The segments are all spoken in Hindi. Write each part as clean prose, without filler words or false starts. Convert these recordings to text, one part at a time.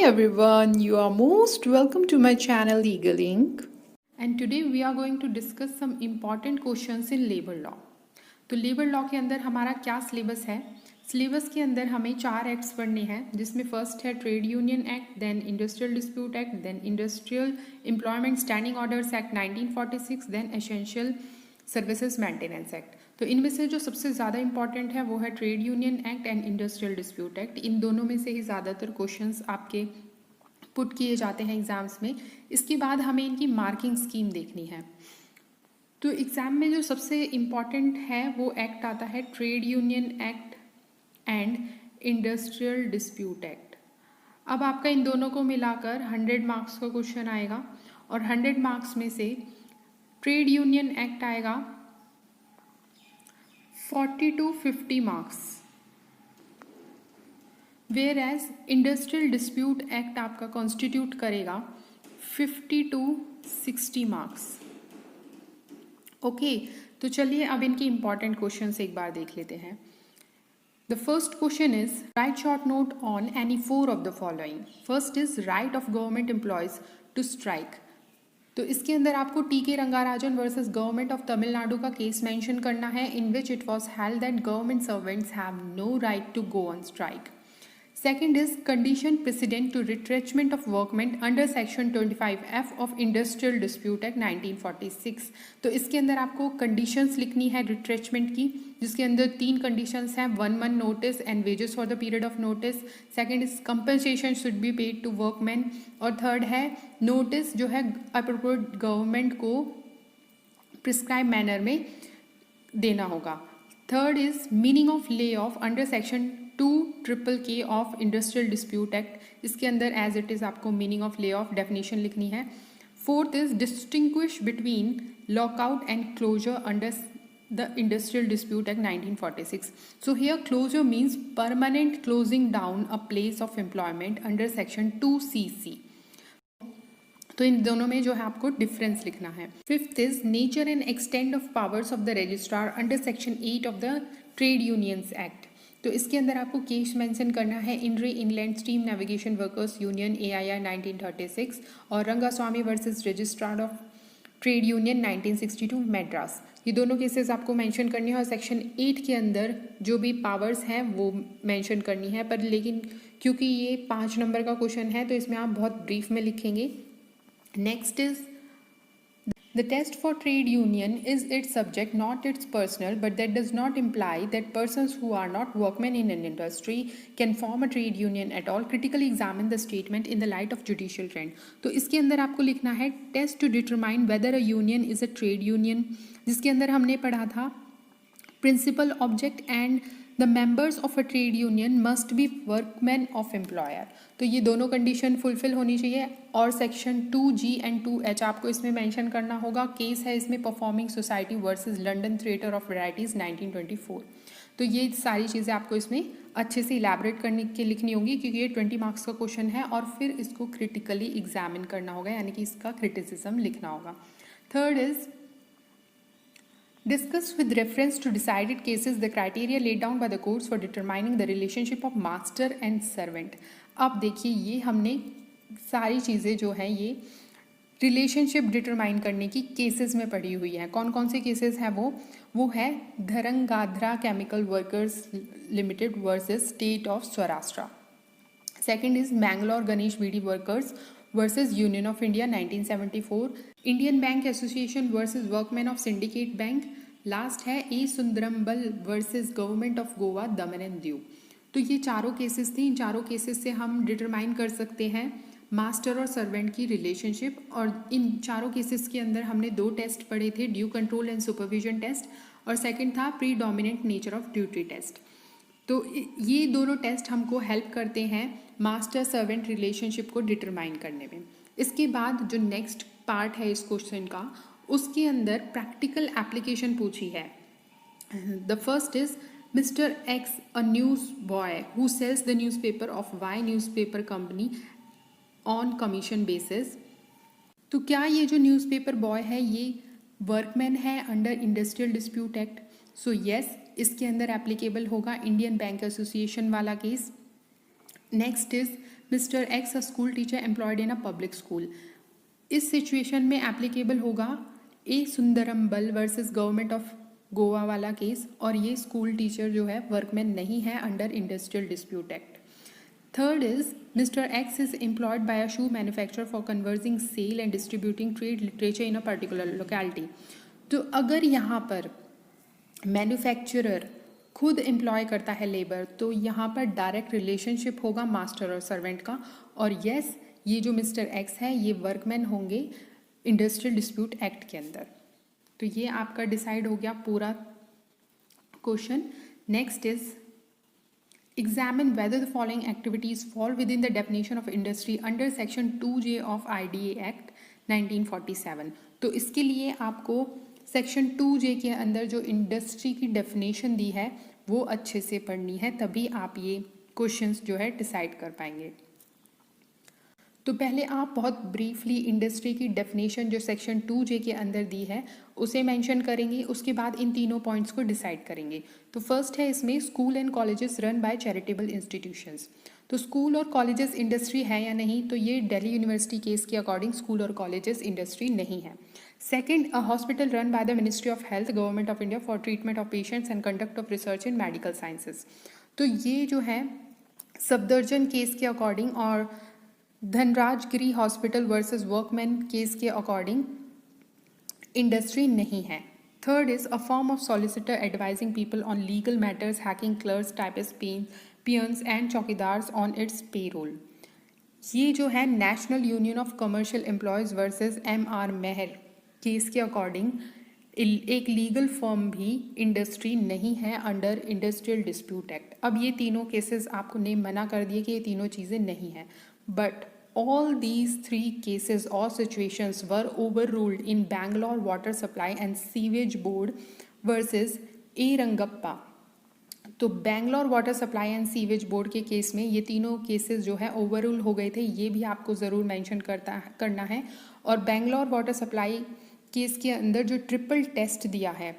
everyone, you are most welcome to my channel Legal Inc. And today we are going to discuss some important questions in labor law. तो लेबर लॉ के अंदर हमारा क्या सिलेबस है? सिलेबस के अंदर हमें 4 एक्ट्स पढ़ने हैं, जिसमें फर्स्ट है trade union act, then industrial dispute act, then industrial employment standing orders act 1946, then essential services maintenance act. तो इनमें से जो सबसे ज़्यादा इंपॉर्टेंट है वो है trade union act and industrial dispute act. इन दोनों में से ही ज़्यादातर क्वेश्चंस आपके पुट किए जाते हैं एग्जाम्स में। इसके बाद हमें इनकी मार्किंग स्कीम देखनी है। तो एग्ज़ाम में जो सबसे इम्पॉर्टेंट है वो एक्ट आता है trade union act and industrial dispute act. अब आपका इन दोनों को मिलाकर 100 मार्क्स का क्वेश्चन आएगा और 100 मार्क्स में से ट्रेड यूनियन एक्ट आएगा 40 to 50 marks, whereas industrial dispute act आपका कॉन्स्टिट्यूट करेगा 50 to 60 मार्क्स। ओके, तो चलिए अब इनकी इंपॉर्टेंट क्वेश्चन एक बार देख लेते हैं। The first question is write short note on any 4 of the following. First is right of government employees to strike. तो इसके अंदर आपको T K. Rangarajan versus government of Tamil Nadu का केस मेंशन करना है, in which it was held that government servants have no right to go on strike. Second is condition precedent to retrenchment of workmen under section 25F of Industrial Dispute Act 1946। तो इसके अंदर आपको कंडीशंस लिखनी है रिट्रेचमेंट की, जिसके अंदर 3 कंडीशंस हैं, 1 month notice and wages for the period of notice. Second is compensation should be paid to workman, और थर्ड है नोटिस जो है अप्रोप्रिएट गवर्नमेंट को प्रिस्क्राइब मैनर में देना होगा। Third is meaning of lay off under section 2KK of industrial dispute act. इसके अंदर एज इट इज़ आपको meaning of lay off definition लिखनी है। Fourth is distinguish between lockout and closure under the industrial dispute act 1946। So here closure means permanent closing down a place of employment under section 2CC। तो इन दोनों में जो है आपको डिफरेंस लिखना है। Fifth is nature and extend of powers of the registrar under section 8 of the trade unions act. तो इसके अंदर आपको केस मेंशन करना है indri England steam navigation workers union AIR 1936 और Rangaswamy versus registrar of trade union 1962 Madras. ये दोनों केसेस आपको मेंशन करनी है और सेक्शन 8 के अंदर जो भी पावर्स हैं वो मेंशन करनी है। पर लेकिन क्योंकि ये 5 नंबर का क्वेश्चन है तो इसमें आप बहुत ब्रीफ में लिखेंगे। Next is the test for trade union is its subject, not its personal, but that does not imply that persons who are not workmen in an industry can form a trade union at all. Critically examine the statement in the light of judicial trend. तो इसके अंदर आपको लिखना है test to determine whether a union is a trade union, जिसके अंदर हमने पढ़ा था principal object and the members of a trade union must be workmen of employer। तो ये दोनों कंडीशन फुलफिल होनी चाहिए। और सेक्शन 2G एंड 2H आपको इसमें मेंशन करना होगा। केस है इसमें performing society versus London theatre of varieties 1924। तो ये सारी चीज़ें आपको इसमें अच्छे से इलेबोरेट करने के लिखनी होगी, क्योंकि ये 20 मार्क्स का क्वेश्चन है और फिर इसको क्रिटिकली एग्जामिन करना होगा, यानी कि इसका क्रिटिसिज्म लिखना होगा। Third is discuss with reference to decided cases the criteria laid down by the courts for determining the relationship of master and servant। अब देखिए ये हमने सारी चीज़ें जो हैं ये रिलेशनशिप डिटरमाइन करने की केसेस में पढ़ी हुई हैं। कौन कौन से केसेस हैं वो है Dharangadhra chemical workers limited versus state of Saurashtra. Second is Mangalore Ganesh beedi workers versus union of India 1974। Indian bank association versus workman of syndicate bank. Last है A Sundarambal versus government of Goa Daman and Diu. तो ये चारों केसेस थी। इन चारों केसेस से हम डिटरमाइन कर सकते हैं मास्टर और सर्वेंट की रिलेशनशिप। और इन चारों केसेस के अंदर हमने 2 टेस्ट पढ़े थे, due control and supervision test, और सेकंड था predominant nature of duty test. तो ये दोनों टेस्ट हमको हेल्प करते हैं मास्टर सर्वेंट रिलेशनशिप को डिटरमाइन करने में। इसके बाद जो नेक्स्ट पार्ट है इस क्वेश्चन का, उसके अंदर प्रैक्टिकल एप्लीकेशन पूछी है। The first is mister X a news boy who sells the newspaper of Y newspaper company on commission basis. तो क्या ये जो न्यूज़पेपर बॉय है ये वर्कमैन है under industrial dispute act? So yes, इसके अंदर एप्लीकेबल होगा इंडियन बैंक एसोसिएशन वाला case. Next is mister X a school teacher employed in a public school. इस सिचुएशन में एप्लीकेबल होगा ए Sundarambal versus government of Goa वाला केस, और ये स्कूल टीचर जो है वर्कमैन नहीं है under industrial dispute act. Third is mister X is employed by a shoe manufacturer for converging sale and distributing trade literature in a particular locality. तो अगर यहाँ पर मैन्युफैक्चरर खुद एम्प्लॉय करता है लेबर, तो यहाँ पर डायरेक्ट रिलेशनशिप होगा मास्टर और सर्वेंट का, और यस ये जो मिस्टर एक्स है ये वर्कमैन होंगे इंडस्ट्रियल डिस्प्यूट एक्ट के अंदर। तो ये आपका डिसाइड हो गया पूरा question. Next is examine whether the following activities fall with in the definition of industry under section 2J of IDA act 1947। तो इसके लिए आपको सेक्शन 2J के अंदर जो इंडस्ट्री की डेफिनेशन दी है वो अच्छे से पढ़नी है, तभी आप ये क्वेश्चंस जो है डिसाइड कर पाएंगे। तो पहले आप बहुत ब्रीफली इंडस्ट्री की डेफिनेशन जो सेक्शन 2J के अंदर दी है उसे मेंशन करेंगे, उसके बाद इन तीनों पॉइंट्स को डिसाइड करेंगे। तो फर्स्ट है इसमें school and colleges run by charitable institutions. तो स्कूल और कॉलेजेस इंडस्ट्री है या नहीं, तो ये दिल्ली यूनिवर्सिटी केस के अकॉर्डिंग स्कूल और कॉलेजेस इंडस्ट्री नहीं है। Second, a hospital run by the ministry of health government of India for treatment of patients and conduct of research in medical sciences. तो ये जो है सफदरजन केस के अकॉर्डिंग और धनराजगिरी हॉस्पिटल वर्सेस वर्कमैन केस के अकॉर्डिंग इंडस्ट्री नहीं है। Third is a form of solicitor advising people on legal matters, hacking clerks, typist, peons and chowkidars on its payroll. ये जो है national union of commercial employees versus MR Meher case के अकॉर्डिंग एक लीगल फर्म भी इंडस्ट्री नहीं है अंडर इंडस्ट्रियल डिस्प्यूट एक्ट। अब ये तीनों केसेस आपको ने मना कर दिए कि ये तीनों चीज़ें नहीं हैं, but all these three cases or situations were overruled in Bangalore Water Supply and Sewage Board versus A. Rangappa। तो Bangalore water supply and sewage board के केस में ये तीनों केसेस जो है ओवररूल हो गए थे, ये भी आपको ज़रूर मेंशन करना है। और बैंगलोर वाटर सप्लाई केस के अंदर जो ट्रिपल टेस्ट दिया है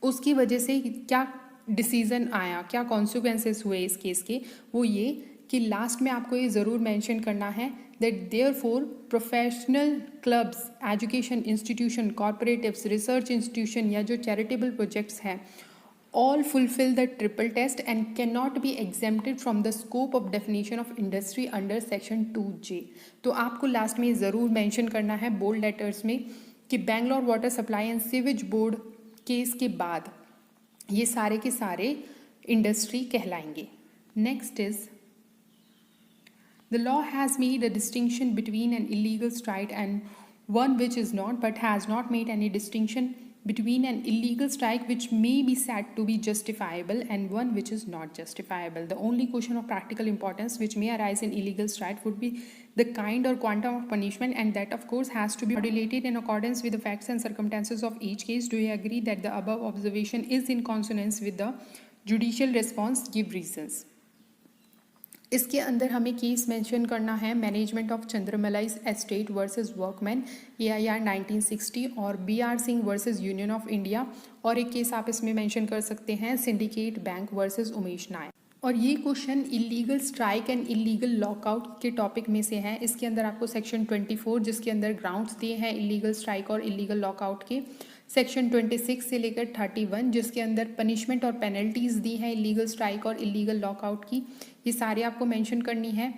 उसकी वजह से क्या डिसीजन आया, क्या कॉन्सिक्वेंसेस हुए इस केस के, वो ये कि लास्ट में आपको ये ज़रूर मेंशन करना है that therefore professional clubs, education institution, corporatives, research institution या जो चैरिटेबल प्रोजेक्ट्स हैं all fulfill the triple test and cannot be exempted from the scope of definition of industry under section 2J। तो आपको लास्ट में ज़रूर मेंशन करना है बोल्ड लेटर्स में कि Bangalore water supply and sewage board case के बाद ये सारे के सारे इंडस्ट्री कहलाएंगे। Next is the law has made a distinction between an illegal strike and one which is not, but has not made any distinction between an illegal strike which may be said to be justifiable and one which is not justifiable. The only question of practical importance which may arise in illegal strike would be the kind or quantum of punishment, and that of course has to be modulated in accordance with the facts and circumstances of each case. Do you agree that the above observation is in consonance with the judicial response? Give reasons। इसके अंदर हमें केस मेंशन करना है management of Chandramalai estate versus workman AIR 1960 और BR Singh versus union of India, और एक केस आप इसमें मेंशन कर सकते हैं syndicate bank versus Umesh Nayak. और ये question illegal strike and illegal lockout के टॉपिक में से है। इसके अंदर आपको सेक्शन 24 जिसके अंदर ग्राउंड्स दिए हैं इलीगल स्ट्राइक और इलीगल लॉकआउट के, सेक्शन 26 से लेकर 31 जिसके अंदर पनिशमेंट और पेनल्टीज़ दी हैं इलीगल स्ट्राइक और इलीगल लॉकआउट की, ये सारे आपको मेंशन करनी है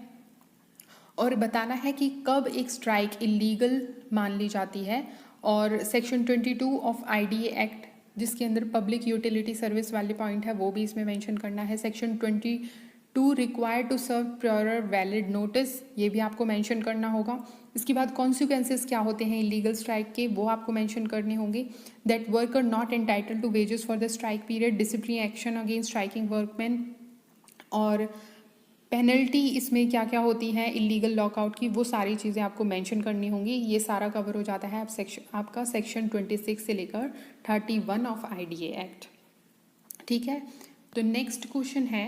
और बताना है कि कब एक स्ट्राइक इलीगल मान ली जाती है। और सेक्शन 22 ऑफ IDA एक्ट जिसके अंदर पब्लिक यूटिलिटी सर्विस वाले पॉइंट है वो भी इसमें मेंशन करना है। Section 22 required to serve prior valid notice, ये भी आपको मेंशन करना होगा। इसके बाद कॉन्सिक्वेंसेस क्या होते हैं इलीगल स्ट्राइक के वो आपको मेंशन करने होंगे। That worker not entitled to wages for the strike period, disciplinary action against striking workman, और पेनल्टी इसमें क्या क्या होती है इलीगल लॉकआउट की, वो सारी चीज़ें आपको मेंशन करनी होंगी। ये सारा कवर हो जाता है आपका सेक्शन 26 से लेकर 31 ऑफ IDA एक्ट। ठीक है, तो नेक्स्ट क्वेश्चन है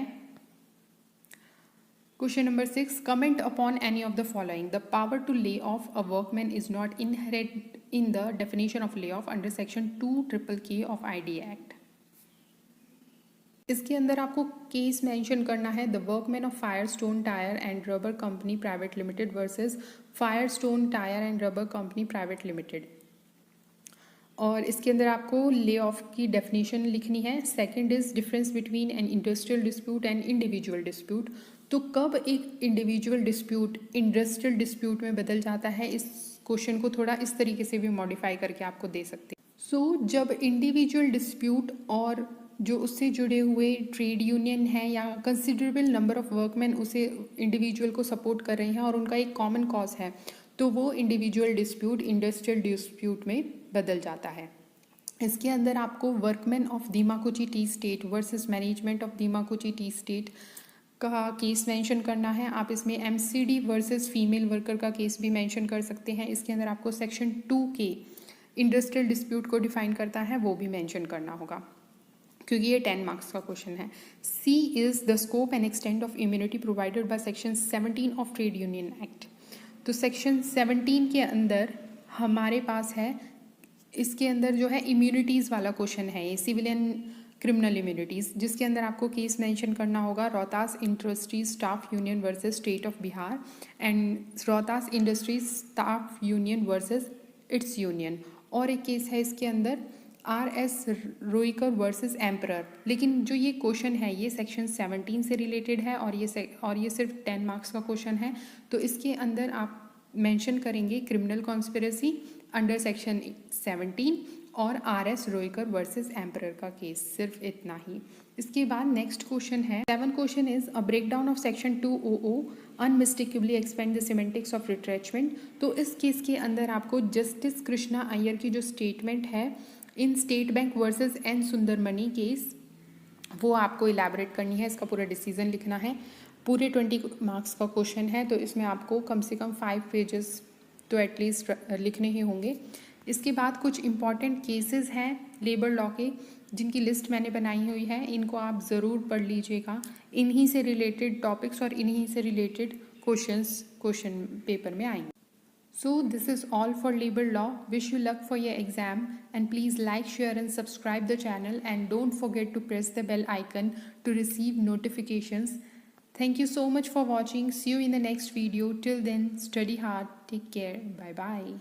question number 6। Comment upon any of the following. The power to lay off a workman is not inherent in the definition of lay off under section 2KK of IDA act. इसके अंदर आपको केस मेंशन करना है, the workman of Firestone tyre and rubber company private limited versus Firestone tyre and rubber company private limited. और इसके अंदर आपको ले ऑफ की डेफिनेशन लिखनी है। Second is difference between an industrial dispute and individual dispute. तो कब एक इंडिविजुअल डिस्प्यूट इंडस्ट्रियल डिस्प्यूट में बदल जाता है, इस क्वेश्चन को थोड़ा इस तरीके से भी मॉडिफाई करके आपको दे सकते हैं। सो जब इंडिविजुअल डिस्प्यूट और जो उससे जुड़े हुए ट्रेड यूनियन है या कंसिडरेबल नंबर ऑफ वर्कमैन उसे इंडिविजुअल को सपोर्ट कर रहे हैं और उनका एक कॉमन कॉज है, तो वो इंडिविजुअल डिस्प्यूट इंडस्ट्रियल डिस्प्यूट में बदल जाता है। इसके अंदर आपको workman of Dimakuchi tea estate versus management of Dimakuchi tea estate का केस मेंशन करना है। आप इसमें एमसीडी वर्सेस फीमेल वर्कर का केस भी मेंशन कर सकते हैं। इसके अंदर आपको सेक्शन 2 के इंडस्ट्रियल डिस्प्यूट को डिफाइन करता है, वो भी मेंशन करना होगा क्योंकि ये 10 मार्क्स का क्वेश्चन है। C is the scope and extent of immunity provided by section 17 of trade union act. तो सेक्शन 17 के अंदर हमारे पास है, इसके अंदर जो है इम्यूनिटीज़ वाला क्वेश्चन है, ये सिविलियन क्रिमिनल इम्यूनिटीज़, जिसके अंदर आपको केस मेंशन करना होगा Rohtas industries staff union versus state of Bihar and Rohtas industries staff union versus it's union. और एक केस है इसके अंदर RS रोइकर वर्सेस एम्परर। लेकिन जो ये क्वेश्चन है ये सेक्शन 17 से रिलेटेड है और ये सिर्फ 10 मार्क्स का क्वेश्चन है। तो इसके अंदर आप मेंशन करेंगे क्रिमिनल कॉन्स्पिरेसी अंडर सेक्शन 17 और RS रोइकर वर्सेस एम्परर का केस, सिर्फ इतना ही। इसके बाद नेक्स्ट क्वेश्चन है 7 question is a breakdown of section 200 unmistakably expand the semantics of retrenchment. तो इस केस के अंदर आपको जस्टिस कृष्णा अय्यर की जो स्टेटमेंट है in state bank versus N Sundarmani case, वो आपको इलेबोरेट करनी है, इसका पूरा डिसीजन लिखना है। पूरे 20 मार्क्स का क्वेश्चन है, तो इसमें आपको कम से कम 5 पेजेस तो एटलीस्ट लिखने ही होंगे। इसके बाद कुछ इम्पॉर्टेंट केसेस हैं लेबर लॉ के, जिनकी लिस्ट मैंने बनाई हुई है, इनको आप ज़रूर पढ़ लीजिएगा। इन्हीं से रिलेटेड टॉपिक्स और इन्हीं से रिलेटेड क्वेश्चन पेपर में आएंगे। So this is all for labor law. Wish you luck for your exam and please like, share and subscribe the channel and don't forget to press the bell icon to receive notifications. Thank you so much for watching. See you in the next video. Till then, study hard. Take care. Bye bye.